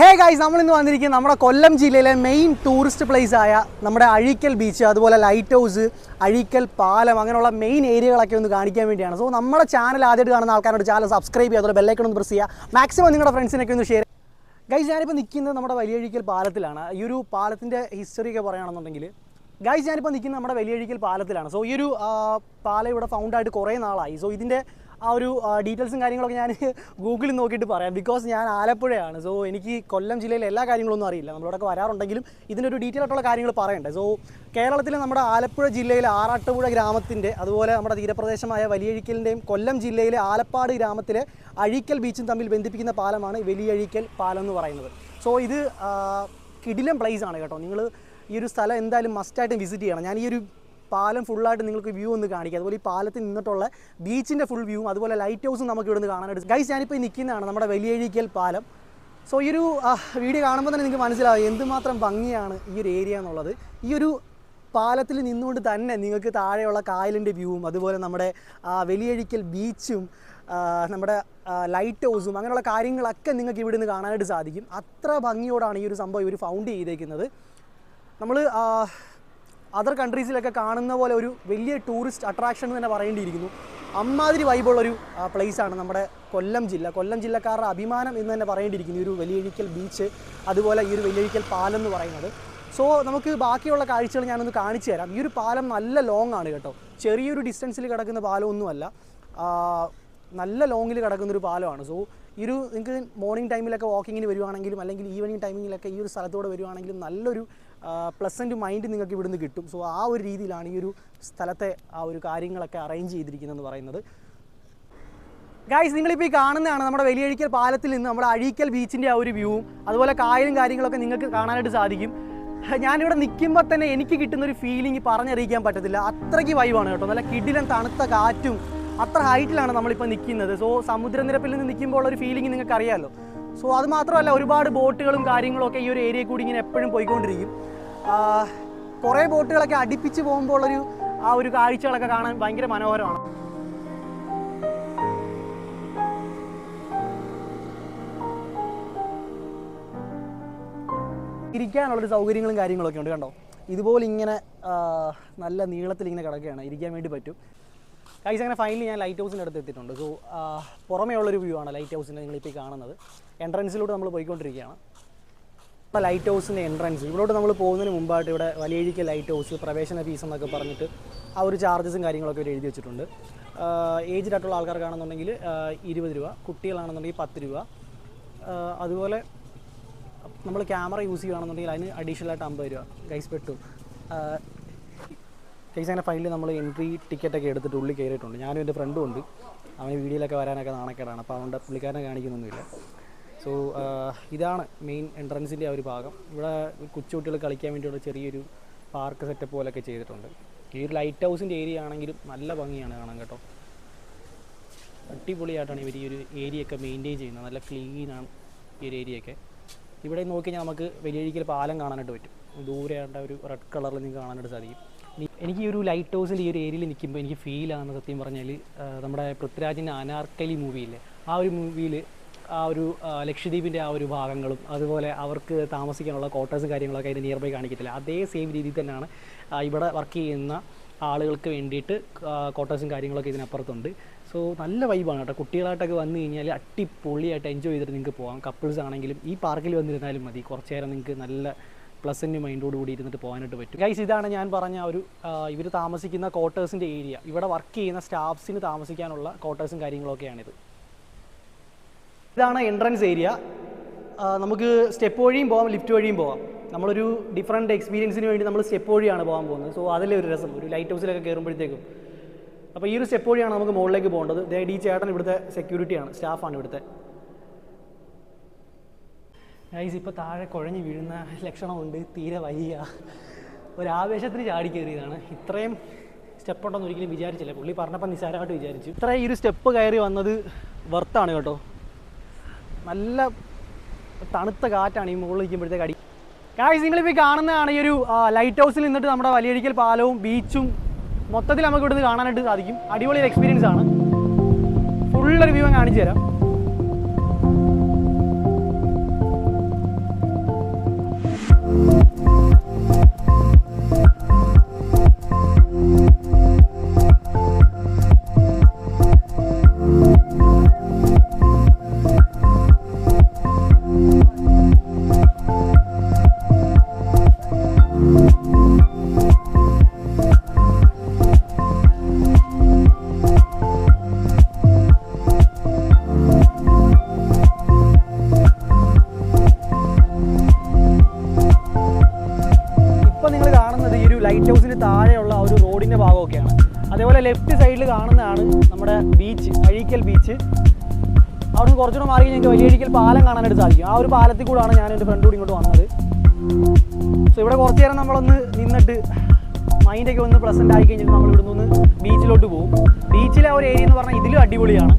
Hey guys, നമ്മൾ ഇന്ന് വന്നിരിക്കുന്നത് നമ്മുടെ കൊല്ലം ജില്ലയിലെ മെയിൻ ടൂറിസ്റ്റ് പ്ലേസ് ആയ നമ്മുടെ അഴീക്കൽ ബീച്ച്, അതുപോലെ ലൈറ്റ് ഹൗസ്, അഴീക്കൽ പാലം, അങ്ങനെയുള്ള മെയിൻ ഏരിയകളൊക്കെ ഒന്ന് കാണിക്കാൻ വേണ്ടിയാണ്. സോ നമ്മുടെ ചാനൽ ആദ്യമായിട്ട് കാണുന്ന ആൾക്കാരോട് ചാനൽ സബ്സ്ക്രൈബ് ചെയ്യുക, അതുപോലെ ബെല്ലൈക്കൺ ഒന്ന് പ്രസ് ചെയ്യുക, മാക്സിമം നിങ്ങളുടെ ഫ്രണ്ട്സിനൊക്കെ ഒന്ന് ഷെയർ. ഗൈസ്, ഞാനിപ്പോൾ നിൽക്കുന്നത് നമ്മുടെ വലിയഴീക്കൽ പാലത്തിലാണ്. ഈ ഒരു പാലത്തിൻ്റെ ഹിസ്റ്ററി ഒക്കെ പറയുകയാണെന്നുണ്ടെങ്കിൽ, ഗൈസ് ഞാനിപ്പോൾ നിൽക്കുന്നത് നമ്മുടെ വലിയഴീക്കൽ പാലത്തിലാണ്. സോ ഈ ഒരു പാലം ഇവിടെ ഫൗണ്ടായിട്ട് കുറേ നാളായി. സോ ഇതിൻ്റെ ആ ഒരു ഡീറ്റെയിൽസും കാര്യങ്ങളൊക്കെ ഞാൻ ഗൂഗിളിൽ നോക്കിയിട്ട് പറയാം. ബിക്കോസ് ഞാൻ ആലപ്പുഴയാണ്. സോ എനിക്ക് കൊല്ലം ജില്ലയിലെ എല്ലാ കാര്യങ്ങളൊന്നും അറിയില്ല. നമ്മളിവിടെയൊക്കെ വരാറുണ്ടെങ്കിലും ഇതിനൊരു ഡീറ്റെയിൽ ആയിട്ടുള്ള കാര്യങ്ങൾ പറയണ്ടേ. സോ കേരളത്തിലെ നമ്മുടെ ആലപ്പുഴ ജില്ലയിലെ ആറാട്ടുപുഴ ഗ്രാമത്തിൻ്റെ, അതുപോലെ നമ്മുടെ തീരപ്രദേശമായ വലിയഴീക്കലിൻ്റെയും കൊല്ലം ജില്ലയിലെ ആലപ്പാട് ഗ്രാമത്തിലെ അഴീക്കൽ ബീച്ചും തമ്മിൽ ബന്ധിപ്പിക്കുന്ന പാലമാണ് വലിയഴീക്കൽ പാലം എന്ന് പറയുന്നത്. സോ ഇത് കിടിലം പ്ലേസ് ആണ് കേട്ടോ. നിങ്ങൾ ഈ ഒരു സ്ഥലം എന്തായാലും മസ്റ്റായിട്ട് വിസിറ്റ് ചെയ്യണം. ഞാൻ ഈ ഒരു പാലം ഫുള്ളായിട്ട് നിങ്ങൾക്ക് വ്യൂ ഒന്ന് കാണിക്കുക. അതുപോലെ ഈ പാലത്തിൽ നിന്നിട്ടുള്ള ബീച്ചിൻ്റെ ഫുൾ വ്യൂ, അതുപോലെ ലൈറ്റ് ഹൗസും നമുക്ക് ഇവിടെ നിന്ന് കാണാനായിട്ട്. ഗൈസ്, ഞാനിപ്പോൾ നിൽക്കുന്നതാണ് നമ്മുടെ വലിയഴീക്കൽ പാലം. സോ ഈ ഒരു വീഡിയോ കാണുമ്പോൾ തന്നെ നിങ്ങൾക്ക് മനസ്സിലാവും എന്തുമാത്രം ഭംഗിയാണ് ഈ ഒരു ഏരിയ എന്നുള്ളത്. ഈ ഒരു പാലത്തിൽ നിന്നുകൊണ്ട് തന്നെ നിങ്ങൾക്ക് താഴെയുള്ള കായലിൻ്റെ വ്യൂവും, അതുപോലെ നമ്മുടെ വലിയഴീക്കൽ ബീച്ചും, നമ്മുടെ ലൈറ്റ് ഹൗസും, അങ്ങനെയുള്ള കാര്യങ്ങളൊക്കെ നിങ്ങൾക്ക് ഇവിടെ നിന്ന് കാണാനായിട്ട് സാധിക്കും. അത്ര ഭംഗിയോടാണ് ഈ ഒരു സംഭവം ഇവർ ഫൗണ്ട് ചെയ്തേക്കുന്നത്. നമ്മൾ അതർ കൺട്രീസിലൊക്കെ കാണുന്ന പോലെ ഒരു വലിയ ടൂറിസ്റ്റ് അട്രാക്ഷൻ എന്ന് തന്നെ പറയേണ്ടിയിരിക്കുന്നു. അമ്മാതിരി വൈബുള്ളൊരു പ്ലേസാണ് നമ്മുടെ കൊല്ലം ജില്ല. കൊല്ലം ജില്ലക്കാരുടെ അഭിമാനം എന്ന് തന്നെ പറയേണ്ടിയിരിക്കുന്നു ഈ ഒരു വലിയഴീക്കൽ ബീച്ച്, അതുപോലെ ഈ ഒരു വലിയഴീക്കൽ പാലം എന്ന് പറയുന്നത്. സോ നമുക്ക് ബാക്കിയുള്ള കാഴ്ചകൾ ഞാനൊന്ന് കാണിച്ചു തരാം. ഈ ഒരു പാലം നല്ല ലോങ് ആണ് കേട്ടോ. ചെറിയൊരു ഡിസ്റ്റൻസിൽ കിടക്കുന്ന പാലമൊന്നുമല്ല, നല്ല ലോങ്ങിൽ കിടക്കുന്നൊരു പാലമാണ്. സോ ഈ ഒരു നിങ്ങൾക്ക് മോർണിംഗ് ടൈമിലൊക്കെ വാക്കിങ്ങിന് വരുവാണെങ്കിലും, അല്ലെങ്കിൽ ഈവനിങ് ടൈമിങ്ങിലൊക്കെ ഈ ഒരു സ്ഥലത്തോടെ വരുവാണെങ്കിലും നല്ലൊരു പ്ലസൻറ്റ് മൈൻഡ് നിങ്ങൾക്ക് ഇവിടുന്ന് കിട്ടും. സോ ആ ഒരു രീതിയിലാണ് ഈ ഒരു സ്ഥലത്തെ ആ ഒരു കാര്യങ്ങളൊക്കെ അറേഞ്ച് ചെയ്തിരിക്കുന്നതെന്ന് പറയുന്നത്. ഗൈസ്, നിങ്ങളിപ്പോൾ ഈ കാണുന്നതാണ് നമ്മുടെ വലിയഴീക്കൽ പാലത്തിൽ നിന്ന് നമ്മുടെ അഴീക്കൽ ബീച്ചിൻ്റെ ആ ഒരു വ്യൂവും, അതുപോലെ കായലും കാര്യങ്ങളൊക്കെ നിങ്ങൾക്ക് കാണാനായിട്ട് സാധിക്കും. ഞാനിവിടെ നിൽക്കുമ്പോൾ തന്നെ എനിക്ക് കിട്ടുന്നൊരു ഫീലിംഗ് പറഞ്ഞറിയിക്കാൻ പറ്റത്തില്ല. അത്രയ്ക്ക് വൈബാണ് കേട്ടോ. നല്ല കിടിലൻ തണുത്ത കാറ്റും, അത്ര ഹൈറ്റിലാണ് നമ്മളിപ്പോൾ നിൽക്കുന്നത്. സോ സമുദ്രനിരപ്പിൽ നിന്ന് നിൽക്കുമ്പോൾ ഒരു ഫീലിംഗ് നിങ്ങൾക്ക് അറിയാമല്ലോ. സോ അത് മാത്രമല്ല, ഒരുപാട് ബോട്ടുകളും കാര്യങ്ങളൊക്കെ ഈ ഒരു ഏരിയയിൽ കൂടി ഇങ്ങനെ എപ്പോഴും പോയിക്കൊണ്ടിരിക്കും. കുറേ ബോട്ടുകളൊക്കെ അടുപ്പിച്ച് പോകുമ്പോൾ ആ ഒരു കാഴ്ചകളൊക്കെ കാണാൻ ഭയങ്കര മനോഹരമാണ്. ഇരിക്കാനുള്ളൊരു സൗകര്യങ്ങളും കാര്യങ്ങളൊക്കെ ഉണ്ട് കണ്ടോ. ഇതുപോലെ ഇങ്ങനെ നല്ല നീളത്തിൽ ഇങ്ങനെ കിടക്കുകയാണ്, ഇരിക്കാൻ വേണ്ടി പറ്റും. ഗൈസ്, അങ്ങനെ ഫൈനലി ഞാൻ ലൈറ്റ് ഹൗസിൻ്റെ അടുത്ത് എത്തിയിട്ടുണ്ട്. സോ പുറമേ ഉള്ളൊരു വ്യൂ ആണ് ലൈറ്റ് ഹൗസിൻ്റെ നിങ്ങളിപ്പോൾ കാണുന്നത്. എൻട്രൻസിലൂടെ നമ്മൾ പോയിക്കൊണ്ടിരിക്കുകയാണ്. ലൈറ്റ് ഹൗസിൻ്റെ എൻട്രൻസ് ഇവിടോട്ട് നമ്മൾ പോകുന്നതിന് മുമ്പായിട്ട് ഇവിടെ വലിയഴീക്കൽ ലൈറ്റ് ഹൗസ് പ്രവേശന ഫീസ് എന്നൊക്കെ പറഞ്ഞിട്ട് ആ ഒരു ചാർജസും കാര്യങ്ങളൊക്കെ ഇവർ എഴുതി വെച്ചിട്ടുണ്ട്. ഏജ്ഡ് ആയിട്ടുള്ള ആൾക്കാർക്കാണെന്നുണ്ടെങ്കിൽ 20 രൂപ, കുട്ടികളാണെന്നുണ്ടെങ്കിൽ 10 രൂപ. അതുപോലെ നമ്മൾ ക്യാമറ യൂസ് ചെയ്യുകയാണെന്നുണ്ടെങ്കിൽ അതിന് അഡീഷണലായിട്ട് 50 രൂപ. ഗൈസ് പെട്ടു. ഗൈസ്, അങ്ങനെ ഫൈനലി നമ്മൾ എൻട്രി ടിക്കറ്റൊക്കെ എടുത്തിട്ട് ഉള്ളിൽ കയറിയിട്ടുണ്ട്. ഞാനും എൻ്റെ ഫ്രണ്ടും ഉണ്ട്. അവന് വീഡിയോയിലൊക്കെ വരാനൊക്കെ നാണക്കേടാണ്, അപ്പോൾ അതുകൊണ്ട് പുള്ളിക്കാരനെ കാണിക്കുന്നൊന്നുമില്ല. സോ ഇതാണ് മെയിൻ എൻട്രൻസിൻ്റെ ആ ഒരു ഭാഗം. ഇവിടെ കൊച്ചുകുട്ടികൾ കളിക്കാൻ വേണ്ടിയുള്ള ചെറിയൊരു പാർക്ക് സെറ്റപ്പ് പോലെയൊക്കെ ചെയ്തിട്ടുണ്ട്. ഈ ഒരു ലൈറ്റ് ഹൗസിൻ്റെ ഏരിയ ആണെങ്കിലും നല്ല ഭംഗിയാണ് കാണാൻ കേട്ടോ. അടിപൊളിയായിട്ടാണ് ഇവർ ഈ ഒരു ഏരിയയൊക്കെ മെയിൻറ്റെയിൻ ചെയ്യുന്നത്. നല്ല ക്ലീനാണ് ഈ ഒരു ഏരിയയൊക്കെ. ഇവിടെ നോക്കി കഴിഞ്ഞാൽ നമുക്ക് വലിയഴീക്കൽ പാലം കാണാനായിട്ട് പറ്റും. ദൂരെ ആയിട്ട് ഒരു റെഡ് കളറിൽ നിങ്ങൾക്ക് കാണാനായിട്ട് സാധിക്കും. എനിക്ക് ഈ ഒരു ലൈറ്റ് ഹൗസിൻ്റെ ഈ ഒരു ഏരിയയിൽ നിൽക്കുമ്പോൾ എനിക്ക് ഫീലാണ് സത്യം പറഞ്ഞാൽ നമ്മുടെ പൃഥ്വിരാജിൻ്റെ അനാർക്കലി മൂവിയില്ലേ, ആ ഒരു മൂവിയിൽ ആ ഒരു ലക്ഷദ്വീപിൻ്റെ ആ ഒരു ഭാഗങ്ങളും, അതുപോലെ അവർക്ക് താമസിക്കാനുള്ള ക്വാർട്ടേഴ്സും കാര്യങ്ങളൊക്കെ അതിൻ്റെ നിയർ ബൈ കാണിക്കത്തില്ല. അതേ സെയിം രീതിയിൽ തന്നെയാണ് ഇവിടെ വർക്ക് ചെയ്യുന്ന ആളുകൾക്ക് വേണ്ടിയിട്ട് ക്വാർട്ടേഴ്സും കാര്യങ്ങളൊക്കെ ഇതിനപ്പുറത്തുണ്ട്. സോ നല്ല വൈബാണ് കേട്ടോ. കുട്ടികളായിട്ടൊക്കെ വന്നു കഴിഞ്ഞാൽ അടിപൊളിയായിട്ട് എൻജോയ് ചെയ്തിട്ട് നിങ്ങൾക്ക് പോകാം. കപ്പിൾസ് ആണെങ്കിലും ഈ പാർക്കിൽ വന്നിരുന്നാലും മതി. കുറച്ച് നേരം നിങ്ങൾക്ക് നല്ല പ്ലസൻറ്റ് മൈൻഡോട് കൂടി ഇരുന്നിട്ട് പോകാനായിട്ട് പറ്റും. ഗൈസ്, ഇതാണ് ഞാൻ പറഞ്ഞ ഒരു ഇവർ താമസിക്കുന്ന ക്വാർട്ടേഴ്സിൻ്റെ ഏരിയ. ഇവിടെ വർക്ക് ചെയ്യുന്ന സ്റ്റാഫ്സിന് താമസിക്കാനുള്ള ക്വാർട്ടേഴ്സും കാര്യങ്ങളൊക്കെയാണിത്. ഇതാണ് എൻട്രൻസ് ഏരിയ. നമുക്ക് സ്റ്റെപ്പ് വഴിയും പോകാം, ലിഫ്റ്റ് വഴിയും പോകാം. നമ്മളൊരു ഡിഫറൻറ്റ് എക്സ്പീരിയൻസിന് വേണ്ടി നമ്മൾ സ്റ്റെപ്പ് വഴിയാണ് പോകാൻ പോകുന്നത്. സോ അതിലെ ഒരു രസം, ഒരു ലൈറ്റ് ഹൗസിലൊക്കെ കയറുമ്പോഴത്തേക്കും. അപ്പോൾ ഈ ഒരു സ്റ്റെപ്പ് വഴിയാണ് നമുക്ക് മുകളിലേക്ക് പോകേണ്ടത്. ഡി ചേട്ടൻ ഇവിടുത്തെ സെക്യൂരിറ്റിയാണ്, സ്റ്റാഫാണ് ഇവിടുത്തെ. ഗൈസ്, ഇപ്പോൾ താഴെ കുഴഞ്ഞ് വീഴുന്ന ലക്ഷണമുണ്ട്. തീരെ വയ്യ, ഒരാവേശത്തിന് ചാടി കയറിയതാണ്. ഇത്രയും സ്റ്റെപ്പ് ഉണ്ടെന്ന് ഒരിക്കലും വിചാരിച്ചില്ല. പുള്ളി പറഞ്ഞപ്പോൾ നിസ്സാരമായിട്ട് വിചാരിച്ചു. ഇത്രയും ഈ ഒരു സ്റ്റെപ്പ് കയറി വന്നത് വർത്താണ് കേട്ടോ. നല്ല തണുത്ത കാറ്റാണ് ഈ മുകളിൽ നിൽക്കുമ്പോഴത്തേക്ക് അടി. ഗൈസ്, നിങ്ങളിപ്പോൾ കാണുന്നതാണ് ഈ ഒരു ലൈറ്റ് ഹൗസിൽ നിന്നിട്ട് നമ്മുടെ വലിയഴീക്കൽ പാലവും ബീച്ചും മൊത്തത്തിൽ നമുക്ക് ഇവിടുന്ന് കാണാനായിട്ട് സാധിക്കും. അടിപൊളി ഒരു എക്സ്പീരിയൻസ് ആണ്. ഫുള്ളൊരു വ്യൂ കാണിച്ചു തരാം. താഴെയുള്ള ആ ഒരു റോഡിൻ്റെ ഭാഗമൊക്കെയാണ്. അതേപോലെ ലെഫ്റ്റ് സൈഡിൽ കാണുന്നതാണ് നമ്മുടെ ബീച്ച്, അഴീക്കൽ ബീച്ച്. അവിടുന്ന് കുറച്ചുകൂടെ മാറി ഞങ്ങൾക്ക് വലിയഴീക്കൽ പാലം കാണാനായിട്ട് സാധിക്കും. ആ ഒരു പാലത്തിൽ കൂടെയാണ് ഞാൻ എൻ്റെ ഫ്രണ്ട് കൂടി ഇങ്ങോട്ട് വന്നത്. സോ ഇവിടെ കുറച്ച് നേരം നമ്മളൊന്ന് നിന്നിട്ട് മൈൻഡൊക്കെ ഒന്ന് പ്ലസൻ്റ് ആയി കഴിഞ്ഞിട്ട് നമ്മൾ ഇവിടെ നിന്ന് ബീച്ചിലോട്ട് പോകും. ബീച്ചിലെ ആ ഒരു ഏരിയ എന്ന് പറഞ്ഞാൽ ഇതിലും അടിപൊളിയാണ്.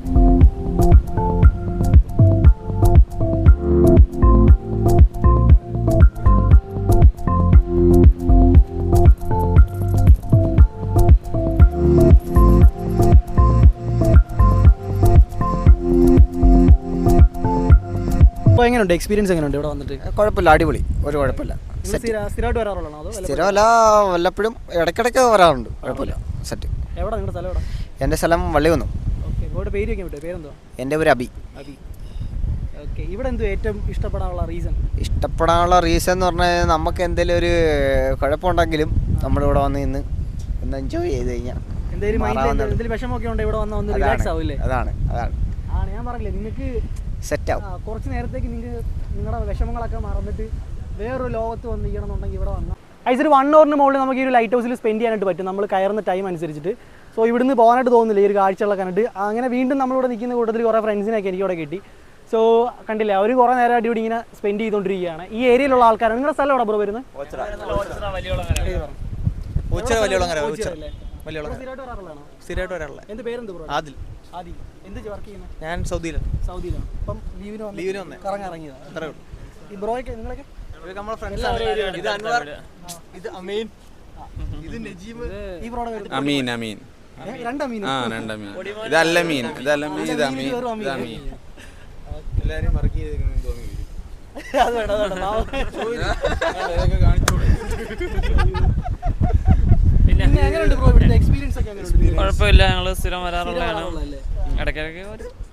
അപ്പോൾ എങ്ങനെയുണ്ട് എക്സ്പീരിയൻസ്? എങ്ങനെയുണ്ട് ഇവിടെ വന്നിട്ട്? കുഴപ്പമില്ല, അടിപൊളി, ഒരു കുഴപ്പമില്ല. സ്ഥിരമായിട്ട് വരാറുള്ളതാണോ അതോ സ്ഥിരമല്ല, വല്ലപ്പോഴും ഇടയ്ക്കിടയ്ക്ക് വരാറുണ്ട്. കുഴപ്പമില്ല, സെറ്റ്. എവിടെ നിങ്ങളുടെ സ്ഥലം? എവിടെ? എൻ്റെ സ്ഥലം വള്ളികുന്നം. ഓക്കെ, ഇവിടെ പേര് വയ്ക്കാൻ പറ്റുമോ? പേരെന്തോ? എൻ്റെ പേര് അബി. അബി. ഓക്കെ, ഇവിടെ എന്തോ ഏറ്റവും ഇഷ്ടപ്പെടാനുള്ള റീസൺ? ഇഷ്ടപ്പെടാനുള്ള റീസൺ എന്ന് പറഞ്ഞാൽ നമുക്ക് എന്തെങ്കിലും ഒരു കുഴപ്പമുണ്ടെങ്കിലും നമ്മളിവിടെ വന്ന് ഇന്ന് ഒന്ന് എൻജോയ് ചെയ്ത് കഴിഞ്ഞാൽ എന്തെങ്കിലും എന്തെങ്കിലും വിഷമമൊക്കെ ഉണ്ട് ഇവിടെ വന്ന് റിലാക്സ് ആവില്ലേ? അതാണ് ഞാൻ പറഞ്ഞില്ലേ നിങ്ങൾക്ക് സെറ്റാവും. കുറച്ച് നേരത്തേക്ക് നിങ്ങളുടെ വിഷമങ്ങളൊക്കെ മറന്നിട്ട് വേറൊരു ലോകത്ത് വന്നിരിക്കണമെന്നുണ്ടെങ്കിൽ ഇവിടെ വന്നാൽ ഐസ് ഒരു 1 hour മുകളിൽ നമുക്ക് ഈ ഒരു ലൈറ്റ് ഹൗസിൽ സ്പെൻഡ് ചെയ്യാനായിട്ട് പറ്റും, നമ്മൾ കയറുന്ന ടൈം അനുസരിച്ചിട്ട്. സോ ഇവിടുന്ന് പോകാനായിട്ട് തോന്നുന്നില്ല ഈ ഒരു കാഴ്ചകളൊക്കെ കണ്ടിട്ട്. അങ്ങനെ വീണ്ടും നമ്മളിവിടെ നിൽക്കുന്ന കൂട്ടത്തിൽ കുറേ ഫ്രണ്ട്സിനൊക്കെ എനിക്ക് ഇവിടെ കിട്ടി. സോ കണ്ടില്ലേ, അവർ കുറേ നേരം അടിപൊളി ഇങ്ങനെ സ്പെൻഡ് ചെയ്തുകൊണ്ടിരിക്കുകയാണ്. ഈ ഏരിയയിലുള്ള ആൾക്കാരാണ്. നിങ്ങളുടെ സ്ഥലം എവിടെ ബ്രോ വരുന്നത്? സ്ഥിരമായിട്ട് വരാറുള്ള. എന്ത് പേരെന്ത് ബ്രോ? ആദിൽ. ആദി. എന്ത് വർക്ക് ചെയ്യുന്നത്? ഞാൻ സൗദിയിലാണ്. സൗദിയിലാണ്. അപ്പം ലീവിന് വന്നേ കറങ്ങാൻ ഇറങ്ങിയതാണ്. അത്രേ ഉള്ളൂ. ഈ ബ്രോയൊക്കെ നിങ്ങളൊക്കെ നമ്മളെ ഫ്രണ്ട്സാണ്. ഇത് അൻവർ, ഇത് അമീൻ, ഇത് നജീം. ഈ ബ്രോയുടെ പേര്? അമീൻ. രണ്ട് അമീൻ. രണ്ടമീൻ. ഇതല്ല മീൻ, ഇത് അമീൻ. എല്ലാവരും വർക്ക് ചെയ്തേക്കുന്നത് തോന്നി. അത് വേണ്ട, അത് വേണ്ട. പിന്നെ എങ്ങനെയുണ്ട് ബ്രോ ഇവിടുത്തെ എക്സ്പീരിയൻസ് ഒക്കെ? എങ്ങനെയുണ്ട്? കുഴപ്പമില്ല, ഞങ്ങൾ സ്ഥിരം വരാറുള്ളതാണ്. ഇടയ്ക്കിടയ്ക്ക്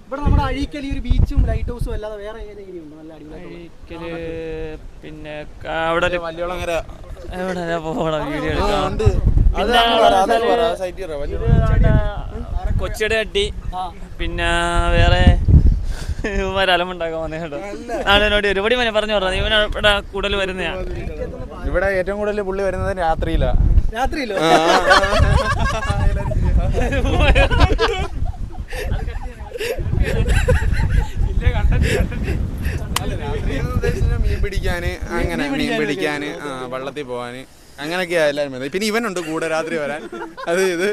ഇവിടെ നമ്മുടെ അഴീക്കൽ ഈ ഒരു ബീച്ചും ലൈറ്റ് ഹൗസും അല്ലാതെ വേറെ ഏത് ഏരിയ ഉണ്ട് നല്ല അടിപൊളി? അഴീക്കല് പിന്നെ അവിടെ ഒരു വലിയോളങ്ങര എവിടെ പോകണം വീഡിയോ എടുക്കാം. കൊച്ചിയുടെ അട്ടി, പിന്നെ വേറെ അലമുണ്ടാക്കാൻ വന്നേ കേട്ടോ. നാടിനോട് ഒരുപടി മനെ പറഞ്ഞു പറഞ്ഞത് ഇവൻ ഇവിടെ കൂടുതൽ വരുന്നയാ. ഇവിടെ ഏറ്റവും കൂടുതൽ പുള്ളി വരുന്നത് രാത്രിയിലാണ്. രാത്രിയിലോ? മീൻ പിടിക്കാന്, അങ്ങനെ മീൻ പിടിക്കാന്, വള്ളത്തിൽ പോവാന്, അങ്ങനെയൊക്കെയാ എല്ലാവരും വരുന്നത്. പിന്നെ ഇവനുണ്ട് കൂടെ രാത്രി വരാൻ. അത് ഇത്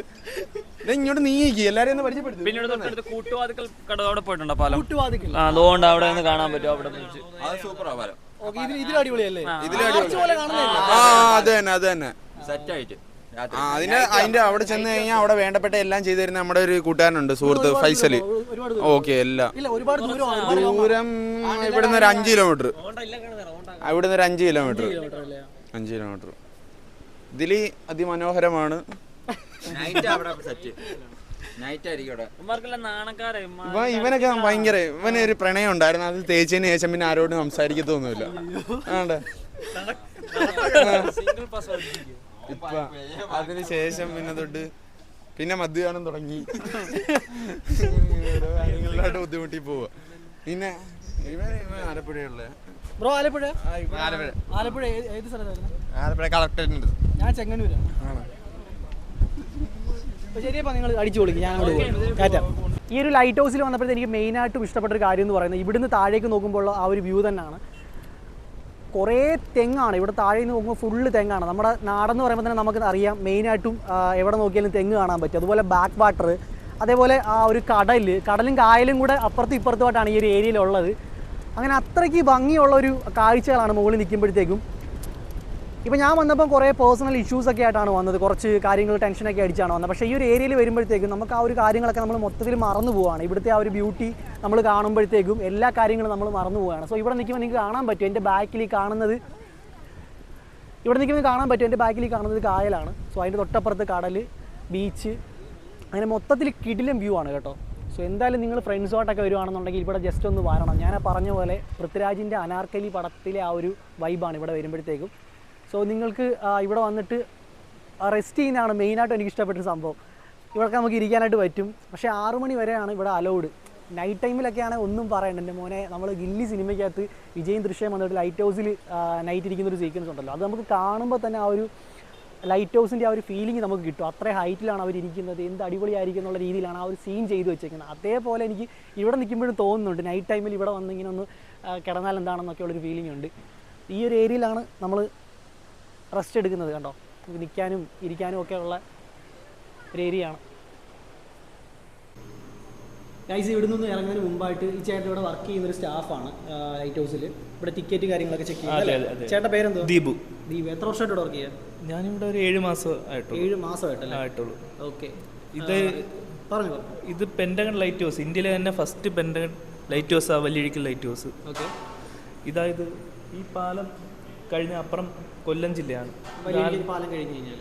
ഇങ്ങോട്ട് നീക്കി എല്ലാവരും ഒന്ന് പരിചയപ്പെടുത്തും. പിന്നെ തൊട്ടടുത്ത് കൂട്ടുവാതിക്കൽ കട അവിടെ പോയിട്ടുണ്ടോ? പാലം കൂട്ടുവാതിക്കൽ. അതുകൊണ്ട് അവിടെ നിന്ന് കാണാൻ പറ്റും. അവിടെ വെച്ച് അത് സൂപ്പറാ പാലം. ഇതിലും അടിപൊളിയല്ലേ? അത് തന്നെ സെറ്റായിട്ട്. അതിന്റെ അവിടെ ചെന്ന് കഴിഞ്ഞാൽ അവിടെ വേണ്ടപ്പെട്ട എല്ലാം ചെയ്തു തരുന്ന നമ്മുടെ ഒരു കൂട്ടുകാരനുണ്ട്, സുഹൃത്ത് ഫൈസല്. ഓക്കെ, എല്ലാം ദൂരം ഇവിടുന്ന് ഒരു 5 കിലോമീറ്റർ. ഇവിടുന്ന് ഒരു 5 കിലോമീറ്റർ. 5 കിലോമീറ്റർ. ഇതില് അതിമനോഹരമാണ്. ഇവനൊക്കെ ഭയങ്കര, ഇവനൊരു പ്രണയം ഉണ്ടായിരുന്നു. അത് തേച്ചതിന് ശേഷം പിന്നെ ആരോടും സംസാരിക്കത്തൊന്നുമില്ല. ഇപ്പൊ അതിന് ശേഷം പിന്നെ തൊട്ട് പിന്നെ മദ്യപാനം തുടങ്ങി. കാര്യങ്ങളിലായിട്ട് ബുദ്ധിമുട്ടി പോവുക. പിന്നെ ആലപ്പുഴയുള്ള ബ്രോ ആലപ്പുഴ. ആലപ്പുഴ ആലപ്പുഴ ഏത് സ്ഥലത്തായിരുന്നു? ആലപ്പുഴ കളക്ടറേറ്റ്. ഞാൻ ചെങ്ങന്നൂരാണ്. ശരിയപ്പോൾ നിങ്ങൾ അടിച്ചു കൊടുക്കും, ഞാൻ അങ്ങോട്ട്. ഈ ഒരു ലൈറ്റ് ഹൗസിൽ വന്നപ്പോഴത്തെ എനിക്ക് മെയിനായിട്ടും ഇഷ്ടപ്പെട്ടൊരു കാര്യം എന്ന് പറയുന്നത് ഇവിടുന്ന് താഴേക്ക് നോക്കുമ്പോൾ ആ ഒരു വ്യൂ തന്നെയാണ്. കുറേ തെങ്ങാണ് ഇവിടെ താഴെ നിന്ന് നോക്കുമ്പോൾ, ഫുള്ള് തെങ്ങാണ്. നമ്മുടെ നാടെന്ന് പറയുമ്പോൾ തന്നെ നമുക്ക് അറിയാം മെയിനായിട്ടും എവിടെ നോക്കിയാലും തെങ്ങ് കാണാൻ പറ്റും. അതുപോലെ ബാക്ക് വാട്ടർ, അതേപോലെ ആ ഒരു കടലും കായലും കൂടെ അപ്പുറത്തും ഇപ്പുറത്തുമായിട്ടാണ് ഈ ഒരു ഏരിയയിലുള്ളത്. അങ്ങനെ അത്രയ്ക്ക് ഭംഗിയുള്ള ഒരു കാഴ്ചകളാണ് മുകളിൽ നിൽക്കുമ്പോഴത്തേക്കും. ഇപ്പോൾ ഞാൻ വന്നപ്പോൾ കുറേ പേഴ്സണൽ ഇഷ്യൂസൊക്കെ ആയിട്ടാണ് വന്നത്, കുറച്ച് കാര്യങ്ങൾ ടെൻഷനൊക്കെ അടിച്ചാണ് വന്നത്. പക്ഷേ ഈ ഒരു ഏരിയയിൽ വരുമ്പോഴത്തേക്കും നമുക്ക് ആ ഒരു കാര്യങ്ങളൊക്കെ നമ്മൾ മൊത്തത്തിൽ മറന്നു പോവുകയാണ്. ഇവിടുത്തെ ആ ഒരു ബ്യൂട്ടി നമ്മൾ കാണുമ്പോഴത്തേക്കും എല്ലാ കാര്യങ്ങളും നമ്മൾ മറന്നു പോവുകയാണ്. സോ ഇവിടെ നിൽക്കുമ്പോൾ നിങ്ങൾക്ക് കാണാൻ പറ്റും, എൻ്റെ ബാക്കിൽ കാണുന്നത് എൻ്റെ ബാക്കിൽ കാണുന്നത് കായലാണ്. സോ അതിൻ്റെ തൊട്ടപ്പുറത്ത് കടൽ, ബീച്ച്, അങ്ങനെ മൊത്തത്തിൽ കിടിലം വ്യൂ ആണ് കേട്ടോ. സോ എന്തായാലും നിങ്ങൾ ഫ്രണ്ട്സുമായിട്ടൊക്കെ വരുവാണെന്നുണ്ടെങ്കിൽ ഇവിടെ ജസ്റ്റ് ഒന്ന് വരണം. ഞാൻ പറഞ്ഞ പോലെ പൃഥ്വിരാജിൻ്റെ അനാർക്കലി പടത്തിലെ ആ ഒരു വൈബാണ് ഇവിടെ വരുമ്പോഴത്തേക്കും. സോ നിങ്ങൾക്ക് ഇവിടെ വന്നിട്ട് റെസ്റ്റ് ചെയ്യുന്നതാണ് മെയിനായിട്ട് എനിക്ക് ഇഷ്ടപ്പെട്ടൊരു സംഭവം. ഇവിടെയൊക്കെ നമുക്ക് ഇരിക്കാനായിട്ട് പറ്റും. പക്ഷേ 6 മണി വരെയാണ് ഇവിടെ അലൗഡ്. നൈറ്റ് ടൈമിലൊക്കെയാണ് ഒന്നും പറയണ്ട. എൻ്റെ മോനെ, നമ്മൾ ഗില്ലി സിനിമയ്ക്കകത്ത് വിജയും ദൃശ്യം വന്നിട്ട് ലൈറ്റ് ഹൗസിൽ നൈറ്റ് ഇരിക്കുന്നൊരു സീക്വൻസ് ഉണ്ടല്ലോ, അത് നമുക്ക് കാണുമ്പോൾ തന്നെ ആ ഒരു ലൈറ്റ് ഹൗസിൻ്റെ ആ ഒരു ഫീലിംഗ് നമുക്ക് കിട്ടും. അത്രയും ഹൈറ്റിലാണ് അവരിയ്ക്കുന്നത്, എന്ത് അടിപൊളിയായിരിക്കും എന്നുള്ള രീതിയിലാണ് ആ ഒരു സീൻ ചെയ്ത് വെച്ചേക്കുന്നത്. അതേപോലെ എനിക്ക് ഇവിടെ നിൽക്കുമ്പോഴും തോന്നുന്നുണ്ട് നൈറ്റ് ടൈമിൽ ഇവിടെ വന്ന് ഇങ്ങനെ ഒന്ന് കിടന്നാൽ എന്താണെന്നൊക്കെ ഉള്ളൊരു ഫീലിംഗ് ഉണ്ട്. ഈ ഒരു ഏരിയയിലാണ് നമ്മൾ റെസ്റ്റ് എടുക്കുന്നത്. കണ്ടോ, നിൽക്കാനും ഇരിക്കാനും ഒക്കെ ഉള്ള ഒരു ഏരിയയാണ്. ഗൈസ്, ഇവിടെ നിന്ന് ഇറങ്ങുന്നതിന് മുമ്പായിട്ട് ഈ ചേട്ടൻ ഇവിടെ വർക്ക് ചെയ്യുന്ന ഒരു സ്റ്റാഫാണ് ലൈറ്റ് ഹൗസിൽ. ഇവിടെ ടിക്കറ്റ് കാര്യങ്ങളൊക്കെ ചെക്ക് ചെയ്യുന്നത്. ചേട്ടൻ്റെ പേരെന്തോ? ദീപു. ദീപു. എത്ര വർഷമായിട്ട് ഇവിടെ വർക്ക് ചെയ്യാം? ഞാനിവിടെ ഒരു 7 മാസം ആയിട്ടുള്ളൂ. 7 മാസമായിട്ടല്ലേ ആയിട്ടുള്ളൂ. ഓക്കെ. ഇത് പറഞ്ഞു. ഇത് പെൻറ്റഗൺ ലൈറ്റ് ഹൗസ്, ഇന്ത്യയിലെ തന്നെ ഫസ്റ്റ് പെൻറ്റഗൺ ലൈറ്റ് ഹൗസ് ആ വല്ലിഴിക്കൽ ലൈറ്റ് ഹൗസ്. ഓക്കെ. ഇതായത് ഈ പാലം കഴിഞ്ഞ അപ്പുറം കൊല്ലം ജില്ലയാണ്. പാലം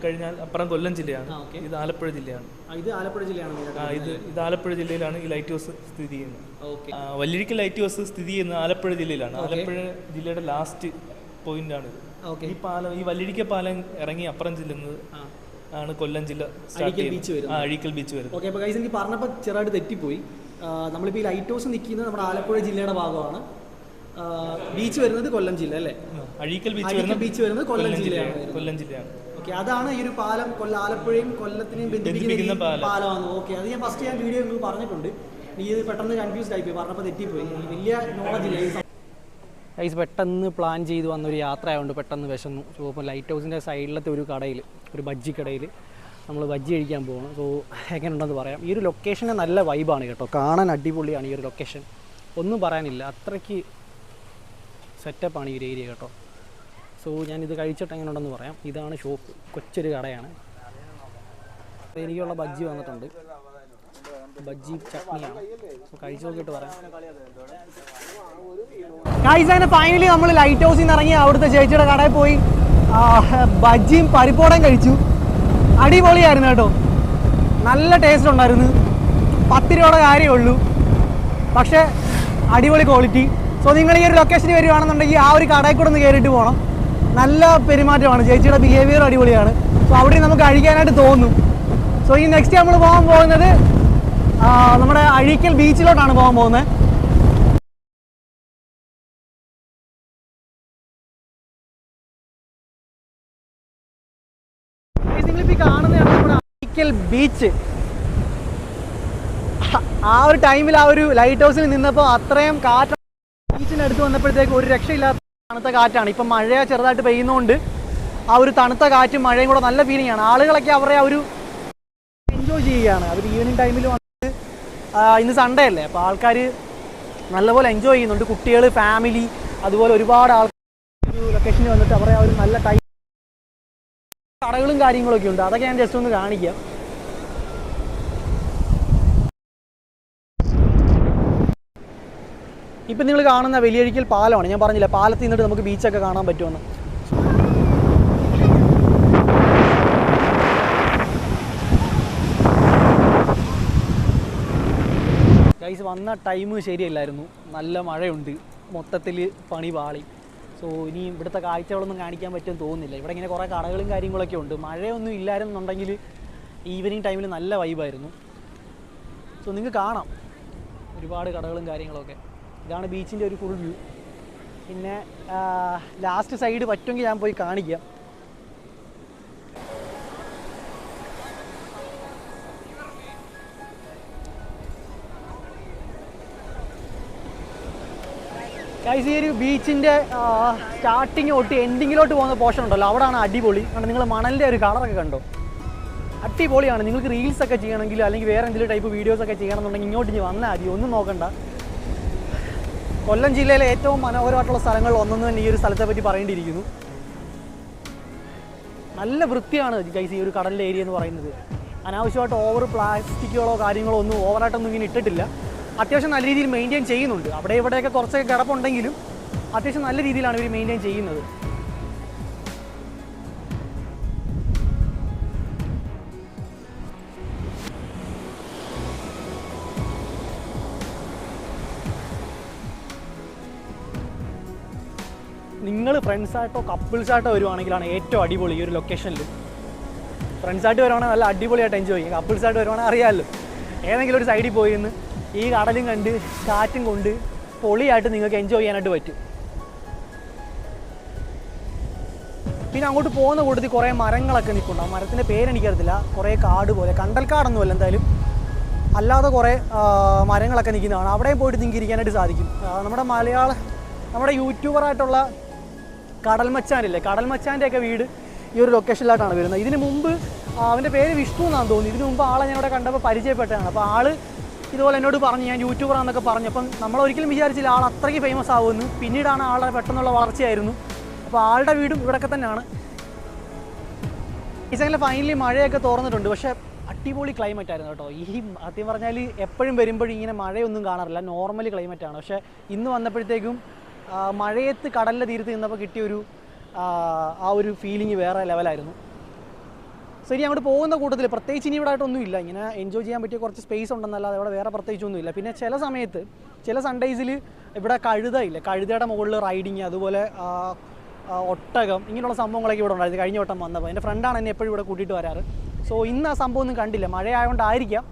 കഴിഞ്ഞാൽ അപ്പുറം കൊല്ലം ജില്ലയാണ്. ഇത് ആലപ്പുഴ ജില്ലയാണ്. ഇത് ആലപ്പുഴ ജില്ലയാണ്. ഇത് ആലപ്പുഴ ജില്ലയിലാണ് ഈ ലൈറ്റ് ഹൗസ് സ്ഥിതി ചെയ്യുന്നത്. ഓക്കെ. വല്ലിഴിക്കൽ ലൈറ്റ് ഹൗസ് സ്ഥിതി ചെയ്യുന്നത് ആലപ്പുഴ ജില്ലയിലാണ്. ആലപ്പുഴ ജില്ലയുടെ ലാസ്റ്റ് പോയിന്റ് ആണ് ഇത്. ഈ പാലം, ഈ വല്ലിഴിക്കൽ പാലം ഇറങ്ങി അപ്പുറം ചെല്ലുന്നത് ആണ് കൊല്ലം ജില്ല അഴീക്കൽ ബീച്ച് വരുന്നത്. ഓക്കെ. അപ്പോൾ ഗൈസ്, എനിക്ക് പറഞ്ഞപ്പോൾ ചെറുതായിട്ട് തെറ്റിപ്പോയി. നമ്മളിപ്പോൾ ഈ ലൈറ്റ് ഹൗസ് നിൽക്കുന്നത് നമ്മുടെ ആലപ്പുഴ ജില്ലയുടെ ഭാഗമാണ്. ബീച്ച് വരുന്നത് കൊല്ലം ജില്ല അല്ലേ? അഴീക്കൽ ബീച്ച് വരുന്നത് കൊല്ലം ജില്ലയാണ്. ഓക്കെ. അതാണ് ഈ ഒരു പാലം ആലപ്പുഴയും കൊല്ലത്തിനെയും ബന്ധിപ്പിക്കുന്ന പാലമാണ്. ഓക്കെ. അത് ഞാൻ ഫസ്റ്റ് വീഡിയോ നിങ്ങൾ പറഞ്ഞിട്ടുണ്ട്. നീ ഇത് പെട്ടെന്ന് കൺഫ്യൂസ്ഡ് ആയിപ്പോയി, പറഞ്ഞപ്പോൾ തെറ്റിപ്പോയി. വലിയ നോളജ് ഇല്ല. ഗൈസ്, പെട്ടെന്ന് പ്ലാൻ ചെയ്ത് വന്നൊരു യാത്ര ആയതുകൊണ്ട് പെട്ടെന്ന് വിശന്നു. സോ ഇപ്പോൾ ലൈറ്റ് ഹൗസിൻ്റെ സൈഡിലത്തെ ഒരു കടയിൽ, ഒരു ബജ്ജി കടയിൽ നമ്മൾ ബജ്ജി കഴിക്കാൻ പോകണം. സോ എങ്ങനെയുണ്ടെന്ന് പറയാം. ഈ ഒരു ലൊക്കേഷന് നല്ല വൈബാണ് കേട്ടോ, കാണാൻ അടിപൊളിയാണ് ഈ ഒരു ലൊക്കേഷൻ, ഒന്നും പറയാനില്ല. അത്രയ്ക്ക് സെറ്റപ്പാണ് ഈ ഒരു ഏരിയ കേട്ടോ. സോ ഞാനിത് കഴിച്ചിട്ട് എങ്ങനെ ഉണ്ടെന്ന് പറയാം. ഇതാണ് ഷോപ്പ്, കൊച്ചൊരു കടയാണ്. എനിക്കുള്ള ബജ്ജി വന്നിട്ടുണ്ട്, ബജ്ജി ചട്നിയാണ്. സോ കഴിച്ച് നോക്കിയിട്ട് പറയാം. ഗൈസ്, അങ്ങനെ ഫൈനലി നമ്മൾ ലൈറ്റ് ഹൗസിൽ നിന്ന് ഇറങ്ങി അവിടുത്തെ ചേച്ചിയുടെ കടയിൽ പോയി ബജ്ജിയും പരിപ്പോടയും കഴിച്ചു. അടിപൊളിയായിരുന്നു കേട്ടോ, നല്ല ടേസ്റ്റ് ഉണ്ടായിരുന്നു. 10 രൂപയുടെ കാര്യമേ ഉള്ളൂ, പക്ഷേ അടിപൊളി ക്വാളിറ്റി. സോ നിങ്ങൾ ഈ ഒരു ലൊക്കേഷനിൽ വരുവാണെന്നുണ്ടെങ്കിൽ ആ ഒരു കടയിൽ കൂടെ ഒന്ന് കയറിയിട്ട് പോകണം. നല്ല പെരുമാറ്റമാണ്, ചേച്ചിയുടെ ബിഹേവിയർ അടിപൊളിയാണ്. സോ അവിടെ നമുക്ക് കഴിക്കാനായിട്ട് തോന്നും. സോ ഈ നെക്സ്റ്റ് നമ്മൾ പോകാൻ പോകുന്നത് നമ്മുടെ അഴീക്കൽ ബീച്ചിലോട്ടാണ് പോകാൻ പോകുന്നത്. നിങ്ങളിപ്പോൾ കാണുന്നതാണ് നമ്മുടെ അഴീക്കൽ ബീച്ച്. ആ ഒരു ടൈമിൽ ആ ഒരു ലൈറ്റ് ഹൗസിൽ നിന്നപ്പോൾ അത്രയും കാറ്റ്, ബീച്ചിൻ്റെ അടുത്ത് വന്നപ്പോഴത്തേക്ക് ഒരു രക്ഷയില്ലാത്ത തണുത്ത കാറ്റാണ്. ഇപ്പം മഴ ചെറുതായിട്ട് പെയ്യുന്നതുകൊണ്ട് ആ ഒരു തണുത്ത കാറ്റും മഴയും കൂടെ നല്ല ഫീലിംഗ് ആണ്. ആളുകളൊക്കെ അവരെ ആ ഒരു എൻജോയ് ചെയ്യുകയാണ്. അവർ ഈവനിങ് ടൈമിൽ വന്നിട്ട്, ഇന്ന് സൺഡേ അല്ലേ, അപ്പോൾ ആൾക്കാർ നല്ലപോലെ എൻജോയ് ചെയ്യുന്നുണ്ട്. കുട്ടികൾ, ഫാമിലി, അതുപോലെ ഒരുപാട് ആൾക്കാർ ഒരു ലൊക്കേഷനിൽ വന്നിട്ട് അവരെ ആ ഒരു നല്ല ടൈം, കടകളും കാര്യങ്ങളൊക്കെ ഉണ്ട്. അതൊക്കെ ഞാൻ ജസ്റ്റ് ഒന്ന് കാണിക്കാം. ഇപ്പം നിങ്ങൾ കാണുന്ന വലിയഴിക്കൽ പാലമാണ്. ഞാൻ പറഞ്ഞില്ല, പാലത്തിൽ നിന്നിട്ട് നമുക്ക് ബീച്ചൊക്കെ കാണാൻ പറ്റുമെന്ന്. ഗൈസ്, വന്ന ടൈം ശരിയല്ലായിരുന്നു, നല്ല മഴയുണ്ട്, മൊത്തത്തിൽ പണി പാളി. സോ ഇനി ഇവിടുത്തെ കാഴ്ചകളൊന്നും കാണിക്കാൻ പറ്റുമെന്ന് തോന്നുന്നില്ല. ഇവിടെ ഇങ്ങനെ കുറേ കടകളും കാര്യങ്ങളൊക്കെ ഉണ്ട്. മഴയൊന്നും ഇല്ലായിരുന്നുണ്ടെങ്കിൽ ഈവനിങ് ടൈമിൽ നല്ല വൈബായിരുന്നു. സോ നിങ്ങൾക്ക് കാണാം ഒരുപാട് കടകളും കാര്യങ്ങളൊക്കെ. ഇതാണ് ബീച്ചിൻ്റെ ഒരു ഫുൾ വ്യൂ. പിന്നെ ലാസ്റ്റ് സൈഡ് പറ്റുമെങ്കിൽ ഞാൻ പോയി കാണിക്കാം. ഗൈസ്, ഈ ഒരു ബീച്ചിൻ്റെ സ്റ്റാർട്ടിങ് തൊട്ട് എൻഡിങ്ങിലോട്ട് പോകുന്ന പോർഷൻ ഉണ്ടല്ലോ, അവിടെയാണ് അടിപൊളി. കാരണം നിങ്ങൾ മണലിൻ്റെ ഒരു കളറൊക്കെ കണ്ടോ, അടിപൊളിയാണ്. നിങ്ങൾക്ക് റീൽസൊക്കെ ചെയ്യണമെങ്കിൽ അല്ലെങ്കിൽ വേറെ എന്തെങ്കിലും ടൈപ്പ് വീഡിയോസൊക്കെ ചെയ്യണമെന്നുണ്ടെങ്കിൽ ഇങ്ങോട്ട് ഇനി വന്നാൽ മതി, ഒന്നും നോക്കണ്ട. കൊല്ലം ജില്ലയിലെ ഏറ്റവും മനോഹരമായിട്ടുള്ള സ്ഥലങ്ങളിൽ ഒന്നെന്ന് തന്നെ ഈ ഒരു സ്ഥലത്തെ പറ്റി പറയേണ്ടിയിരിക്കുന്നു. നല്ല വൃത്തിയാണ് ഗൈസ് ഈ ഒരു കടലിൻ്റെ ഏരിയ എന്ന് പറയുന്നത്. അനാവശ്യമായിട്ട് ഓവർ പ്ലാസ്റ്റിക്കുകളോ കാര്യങ്ങളോ ഒന്നും ഓവറായിട്ടൊന്നും ഇങ്ങനെ ഇട്ടിട്ടില്ല. അത്യാവശ്യം നല്ല രീതിയിൽ മെയിൻറ്റെയിൻ ചെയ്യുന്നുണ്ട്. അവിടെ ഇവിടെയൊക്കെ കുറച്ചൊക്കെ കിടപ്പുണ്ടെങ്കിലും അത്യാവശ്യം നല്ല രീതിയിലാണ് ഇവർ മെയിൻറ്റെയിൻ ചെയ്യുന്നത്. നിങ്ങൾ ഫ്രണ്ട്സായിട്ടോ കപ്പിൾസായിട്ടോ വരുവാണെങ്കിലാണ് ഏറ്റവും അടിപൊളി ഈ ഒരു ലൊക്കേഷനിൽ. ഫ്രണ്ട്സായിട്ട് വരുവാണെങ്കിൽ നല്ല അടിപൊളിയായിട്ട് എൻജോയ് ചെയ്യും. കപ്പിൾസായിട്ട് വരുവാണെങ്കിൽ അറിയാമല്ലോ, ഏതെങ്കിലും ഒരു സൈഡിൽ പോയി നിന്ന് ഈ കടലും കണ്ട് കാറ്റും കൊണ്ട് പൊളിയായിട്ട് നിങ്ങൾക്ക് എൻജോയ് ചെയ്യാനായിട്ട് പറ്റും. പിന്നെ അങ്ങോട്ട് പോകുന്ന കൂട്ടത്തിൽ കുറേ മരങ്ങളൊക്കെ നിൽക്കുന്നുണ്ട്. ആ മരത്തിൻ്റെ പേരെനിക്കറിയത്തില്ല, കുറേ കാട് പോലെ, കണ്ടൽക്കാടൊന്നുമല്ല എന്തായാലും, അല്ലാതെ കുറേ മരങ്ങളൊക്കെ നിൽക്കുന്നതാണ്. അവിടെയും പോയിട്ട് നിങ്ങൾക്ക് ഇരിക്കാനായിട്ട് സാധിക്കും. നമ്മുടെ യൂട്യൂബറായിട്ടുള്ള കടൽ മച്ചാനില്ലേ, കടൽ മച്ചാൻ്റെയൊക്കെ വീട് ഈ ഒരു ലൊക്കേഷനിലായിട്ടാണ് വരുന്നത്. ഇതിന് മുമ്പ് അവൻ്റെ പേര് വിഷ്ണു എന്നാണ് തോന്നുന്നു. ഇതിന് മുമ്പ് ആളെ ഞാൻ ഇവിടെ കണ്ടപ്പോൾ പരിചയപ്പെട്ടതാണ്. അപ്പോൾ ആൾ ഇതുപോലെ എന്നോട് പറഞ്ഞു ഞാൻ യൂട്യൂബറാണെന്നൊക്കെ പറഞ്ഞു. അപ്പം നമ്മളൊരിക്കലും വിചാരിച്ചില്ല ആൾ അത്രയ്ക്ക് ഫേമസ് ആവുമെന്ന്. പിന്നീടാണ് ആളുടെ പെട്ടെന്നുള്ള വളർച്ചയായിരുന്നു. അപ്പോൾ ആളുടെ വീടും ഇവിടെയൊക്കെ തന്നെയാണ്. ഈ സമയം ഫൈനലി മഴയൊക്കെ തോർന്നിട്ടുണ്ട്. പക്ഷേ അടിപൊളി ക്ലൈമറ്റ് ആയിരുന്നു കേട്ടോ. ഈ സത്യം പറഞ്ഞാൽ എപ്പോഴും വരുമ്പോഴും ഇങ്ങനെ മഴയൊന്നും കാണാറില്ല, നോർമലി ക്ലൈമറ്റാണ്. പക്ഷേ ഇന്ന് വന്നപ്പോഴത്തേക്കും മഴയത്ത് കടലിൻ്റെ തീരത്ത് നിന്നപ്പോൾ കിട്ടിയൊരു ആ ഒരു ഫീലിംഗ് വേറെ ലെവലായിരുന്നു. ശരി, അങ്ങോട്ട് പോകുന്ന കൂട്ടത്തിൽ പ്രത്യേകിച്ച് ഇനി ഇവിടെ ആയിട്ടൊന്നുമില്ല. ഇങ്ങനെ എൻജോയ് ചെയ്യാൻ പറ്റിയ കുറച്ച് സ്പേസ് ഉണ്ടെന്നല്ലാതെ ഇവിടെ വേറെ പ്രത്യേകിച്ചൊന്നുമില്ല. പിന്നെ ചില സമയത്ത് ചില സൺഡേസിൽ ഇവിടെ കഴുതയില്ല, കഴുതയുടെ മുകളിൽ റൈഡിങ്, അതുപോലെ ഒട്ടകം, ഇങ്ങനെയുള്ള സംഭവങ്ങളൊക്കെ ഇവിടെ ഉണ്ടായിരുന്നു കഴിഞ്ഞ വട്ടം വന്നപ്പോൾ. എൻ്റെ ഫ്രണ്ടാണ് എന്നെ എപ്പോഴും ഇവിടെ കൂട്ടിയിട്ട് വരാറ്. സോ ഇന്ന് ആ സംഭവം ഒന്നും കണ്ടില്ല, മഴയായതുകൊണ്ടായിരിക്കാം.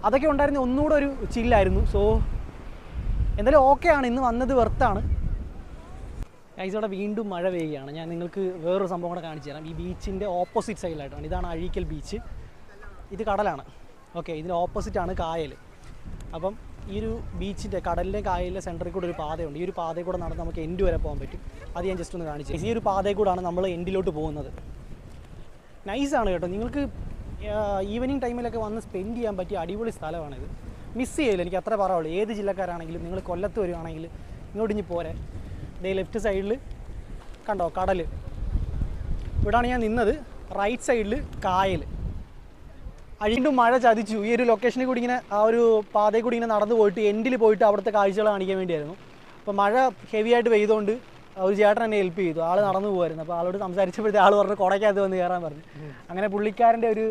അതൊക്കെ ഉണ്ടായിരുന്ന ഒന്നുകൂടെ ഒരു ചില്ലായിരുന്നു. സോ എന്തായാലും ഓക്കെയാണ്, ഇന്ന് വന്നത് വെർത്താണ്. ഇവിടെ വീണ്ടും മഴ പെയ്യുകയാണ്. ഞാൻ നിങ്ങൾക്ക് വേറൊരു സംഭവം കൂടെ കാണിച്ചു തരാം. ഈ ബീച്ചിൻ്റെ ഓപ്പോസിറ്റ് സൈഡിലായിട്ടാണ്. ഇതാണ് അഴീക്കൽ ബീച്ച്, ഇത് കടലാണ്. ഓക്കെ, ഇതിന് ഓപ്പോസിറ്റാണ് കായൽ. അപ്പം ഈ ഒരു ബീച്ചിൻ്റെ കടലിൻ്റെ കായലിൻ്റെ സെൻറ്ററിൽ കൂടെ ഒരു പാതയുണ്ട്. ഈ ഒരു പാതയിൽ കൂടെ നടന്ന് നമുക്ക് എൻഡ് വരെ പോകാൻ പറ്റും. അത് ഞാൻ ജസ്റ്റ് ഒന്ന് കാണിച്ചു. ഈ ഒരു പാതയിൽ കൂടെയാണ് നമ്മൾ എൻഡിലോട്ട് പോകുന്നത്. നൈസാണ് കേട്ടോ. നിങ്ങൾക്ക് ഈവനിങ് ടൈമിലൊക്കെ വന്ന് സ്പെൻഡ് ചെയ്യാൻ പറ്റിയ അടിപൊളി സ്ഥലമാണിത്. മിസ് ചെയ്യില്ല, എനിക്ക് അത്ര പറയുള്ളൂ. ഏത് ജില്ലക്കാരാണെങ്കിലും നിങ്ങൾ കൊല്ലത്ത് വരുവാണെങ്കിൽ ഇങ്ങോട്ട് ഇനി പോരെ. ദേ ലെഫ്റ്റ് സൈഡിൽ കണ്ടോ കടൽ, ഇവിടാണ് ഞാൻ നിന്നത്. റൈറ്റ് സൈഡിൽ കായൽ. വീണ്ടും മഴ ചതിച്ചു. ഈ ഒരു ലൊക്കേഷനിൽ കൂടി ഇങ്ങനെ ആ ഒരു പാതയിൽ കൂടി ഇങ്ങനെ നടന്നു പോയിട്ട് എൻഡിൽ പോയിട്ട് അവിടുത്തെ കാഴ്ചകൾ കാണിക്കാൻ വേണ്ടിയായിരുന്നു. അപ്പോൾ മഴ ഹെവി ആയിട്ട് പെയ്തുകൊണ്ട് ഒരു ചേട്ടൻ എന്നെ ഹെൽപ്പ് ചെയ്തു. ആൾ നടന്നു പോകുമായിരുന്നു. അപ്പോൾ ആളോട് സംസാരിച്ചപ്പോഴത്തെ ആൾ പറഞ്ഞു കുടയ്ക്കകത്ത് വന്ന് കയറാൻ പറഞ്ഞു. അങ്ങനെ പുള്ളിക്കാരൻ്റെ ഒരു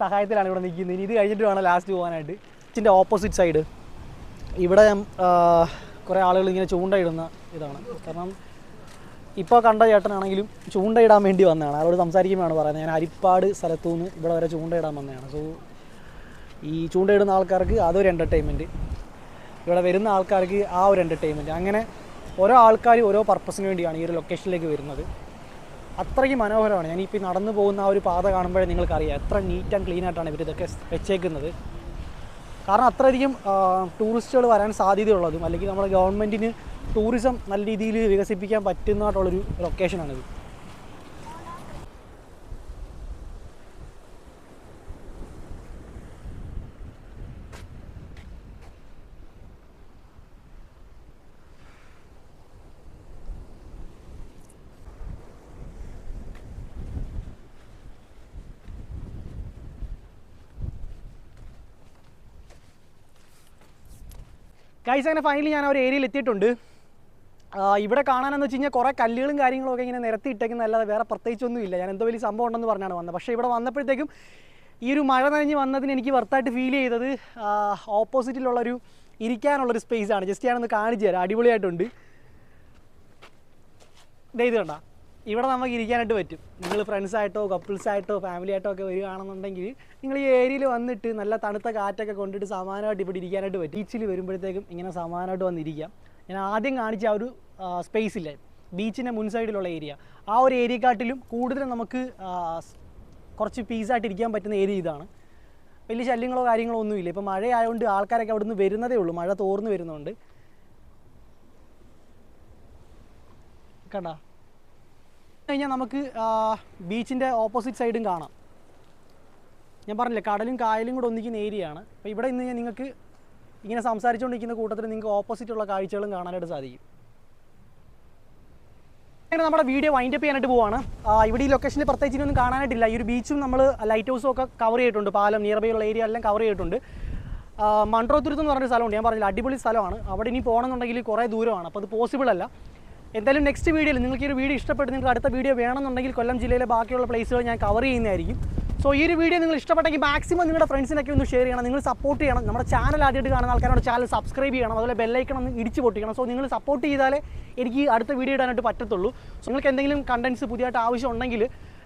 സഹായത്തിലാണ് ഇവിടെ നിൽക്കുന്നത്. ഇനി ഇത് കഴിഞ്ഞിട്ട് വേണം ലാസ്റ്റ് പോകാനായിട്ട്. ഇതിൻ്റെ ഓപ്പോസിറ്റ് സൈഡ് ഇവിടെ കുറേ ആളുകൾ ഇങ്ങനെ ചൂണ്ടയിടുന്ന ഇതാണ്. കാരണം ഇപ്പോൾ കണ്ട ചേട്ടനാണെങ്കിലും ചൂണ്ടയിടാൻ വേണ്ടി വന്നതാണ്. ആളോട് സംസാരിക്കുമ്പോഴാണ് പറയുന്നത് ഞാൻ ഹരിപ്പാട് സ്ഥലത്തു നിന്ന് ഇവിടെ വരെ ചൂണ്ടയിടാൻ വന്നതാണ്. സോ ഈ ചൂണ്ടയിടുന്ന ആൾക്കാർക്ക് അതൊരു എൻ്റർടൈൻമെൻറ്റ്, ഇവിടെ വരുന്ന ആൾക്കാർക്ക് ആ ഒരു എൻ്റർടൈൻമെൻറ്റ്. അങ്ങനെ ഓരോ ആൾക്കാർ ഓരോ പർപ്പസിന് വേണ്ടിയാണ് ഈ ഒരു ലൊക്കേഷനിലേക്ക് വരുന്നത്. അത്രയ്ക്ക് മനോഹരമാണ്. ഞാനിപ്പോൾ നടന്നു പോകുന്ന ആ ഒരു പാത കാണുമ്പോഴേ നിങ്ങൾക്കറിയാം എത്ര നീറ്റ് ആൻഡ് ക്ലീൻ ആയിട്ടാണ് ഇവരിതൊക്കെ വെച്ചേക്കുന്നത്. കാരണം അത്രയധികം ടൂറിസ്റ്റുകൾ വരാൻ സാധ്യതയുള്ളതും അല്ലെങ്കിൽ നമ്മുടെ ഗവൺമെൻറ്റിന് ടൂറിസം നല്ല രീതിയിൽ വികസിപ്പിക്കാൻ പറ്റുന്നതായിട്ടുള്ളൊരു ലൊക്കേഷനാണിത്. ഗൈസ്, അങ്ങനെ ഫൈനലി ഞാൻ ആ ഒരു ഏരിയയിൽ എത്തിയിട്ടുണ്ട്. ഇവിടെ കാണാനെന്ന് വെച്ച് കഴിഞ്ഞാൽ കുറേ കല്ലുകളും കാര്യങ്ങളൊക്കെ ഇങ്ങനെ നിരത്തി ഇട്ടേക്കുന്നതല്ലാതെ വേറെ പ്രത്യേകിച്ചൊന്നും ഇല്ല. ഞാൻ എന്തോ വലിയ സംഭവം ഉണ്ടെന്ന് പറഞ്ഞാണ് വന്നത്. പക്ഷേ ഇവിടെ വന്നപ്പോഴത്തേക്കും ഈ ഒരു മഴ നനഞ്ഞ് വന്നതിന് എനിക്ക് വെർത്തായിട്ട് ഫീൽ ചെയ്തത് ഓപ്പോസിറ്റിലുള്ളൊരു ഇരിക്കാനുള്ളൊരു സ്പേസാണ്. ജസ്റ്റ് ഞാനൊന്ന് കാണിച്ചു തരാം. അടിപൊളിയായിട്ടുണ്ട്. ഇത് കണ്ട, ഇവിടെ നമുക്ക് ഇരിക്കാനായിട്ട് പറ്റും. നിങ്ങൾ ഫ്രണ്ട്സായിട്ടോ കപ്പിൾസായിട്ടോ ഫാമിലി ആയിട്ടോ ഒക്കെ വരികയാണെന്നുണ്ടെങ്കിൽ നിങ്ങൾ ഈ ഏരിയയിൽ വന്നിട്ട് നല്ല തണുത്ത കാറ്റൊക്കെ കൊണ്ടിട്ട് സമാനമായിട്ട് ഇവിടെ ഇരിക്കാനായിട്ട് പറ്റും. ബീച്ചിൽ വരുമ്പോഴത്തേക്കും ഇങ്ങനെ സമാനമായിട്ട് വന്നിരിക്കാം. ഞാൻ ആദ്യം കാണിച്ച ആ ഒരു സ്പേസില്ലേ, ബീച്ചിൻ്റെ മുൻ സൈഡിലുള്ള ഏരിയ, ആ ഒരു ഏരിയക്കാട്ടിലും കൂടുതൽ നമുക്ക് കുറച്ച് പീസായിട്ട് ഇരിക്കാൻ പറ്റുന്ന ഏരിയ ഇതാണ്. വലിയ ശല്യങ്ങളോ കാര്യങ്ങളോ ഒന്നുമില്ല. ഇപ്പോൾ മഴയായതുകൊണ്ട് ആൾക്കാരൊക്കെ അവിടെ നിന്ന് വരുന്നതേ ഉള്ളൂ, മഴ തോർന്ന് വരുന്നുണ്ട്. കണ്ടാ കഴിഞ്ഞാൽ നമുക്ക് ബീച്ചിൻ്റെ ഓപ്പോസിറ്റ് സൈഡും കാണാം. ഞാൻ പറഞ്ഞില്ലേ കടലും കായലും കൂടെ ഒന്നിക്കുന്ന ഏരിയയാണ്. അപ്പോൾ ഇവിടെ ഇന്ന് ഞാൻ നിങ്ങൾക്ക് ഇങ്ങനെ സംസാരിച്ചുകൊണ്ടിരിക്കുന്ന കൂട്ടത്തിൽ നിങ്ങൾക്ക് ഓപ്പോസിറ്റുള്ള കാഴ്ചകളും കാണാനായിട്ട് സാധിക്കും. അങ്ങനെ നമ്മുടെ വീഡിയോ വൈൻഡപ്പ് ചെയ്യാനായിട്ട് പോവാണ്. ഇവിടെ ഈ ലൊക്കേഷനിൽ പ്രത്യേകിച്ച് ഒന്നും കാണാനായിട്ടില്ല. ഈ ഒരു ബീച്ചും നമ്മൾ ലൈറ്റ് ഹൗസും ഒക്കെ കവർ ചെയ്തിട്ടുണ്ട്. പാലം നിയർ ബൈ ഉള്ള ഏരിയ എല്ലാം കവർ ചെയ്തിട്ടുണ്ട്. മൺട്രോത്തുരുത്ത് എന്ന് പറഞ്ഞൊരു സ്ഥലമുണ്ട്, ഞാൻ പറഞ്ഞില്ല അടിപൊളി സ്ഥലമാണ്. അവിടെ ഇനി പോകണമെന്നുണ്ടെങ്കിൽ കുറേ ദൂരമാണ്, അപ്പോൾ അത് പോസിബിൾ അല്ല. എന്തായാലും നെക്സ്റ്റ് വീഡിയോയിൽ നിങ്ങൾക്ക് ഈ ഒരു വീഡിയോ ഇഷ്ടപ്പെട്ട് നിങ്ങൾക്ക് അടുത്ത വീഡിയോ വേണമെന്നുണ്ടെങ്കിൽ കൊല്ലം ജില്ലയിലെ ബാക്കിയുള്ള പ്ലേസുകൾ ഞാൻ കവർ ചെയ്യുന്നതായിരിക്കും. സോ ഈ ഒരു വീഡിയോ നിങ്ങൾ ഇഷ്ടപ്പെട്ടെങ്കിൽ മാക്സിമം നിങ്ങളുടെ ഫ്രണ്ട്സിനൊക്കെ ഒന്ന് ഷെയർ ചെയ്യണം. നിങ്ങൾ സപ്പോർട്ട് ചെയ്യണം. നമ്മുടെ ചാനൽ ആദ്യമായിട്ട് കാണുന്ന ആൾക്കാരോട് ചാനൽ സബ്സ്ക്രൈബ് ചെയ്യണം. അതുപോലെ ബെല്ലൈക്കൺ ഒന്ന് ഇടിച്ച് പൊട്ടിക്കണം. സോ നിങ്ങൾ സപ്പോർട്ട് ചെയ്താലേ എനിക്ക് അടുത്ത വീഡിയോ ഇടാനായിട്ട് പറ്റത്തുള്ളൂ. സോ നിങ്ങൾക്ക് എന്തെങ്കിലും കണ്ടൻറ്റ്സ് പുതിയതായിട്ട് ആവശ്യം ഉണ്ടെങ്കിൽ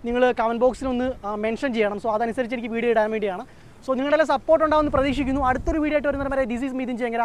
നിങ്ങൾ കമൻറ്റ് ബോക്സിലൊന്ന് മെൻഷൻ ചെയ്യണം. സോ അതനുസരിച്ച് എനിക്ക് വീഡിയോ ഇടാൻ വേണ്ടിയാണ്. സോ നിങ്ങളുടെ സപ്പോർട്ട് ഉണ്ടാവുമെന്ന് പ്രതീക്ഷിക്കുന്നു. അടുത്തൊരു വീഡിയോ ആയിട്ട് വരുന്നവരെ ദിസ് ഈസ് മിഥുൻ ചേങ്കര.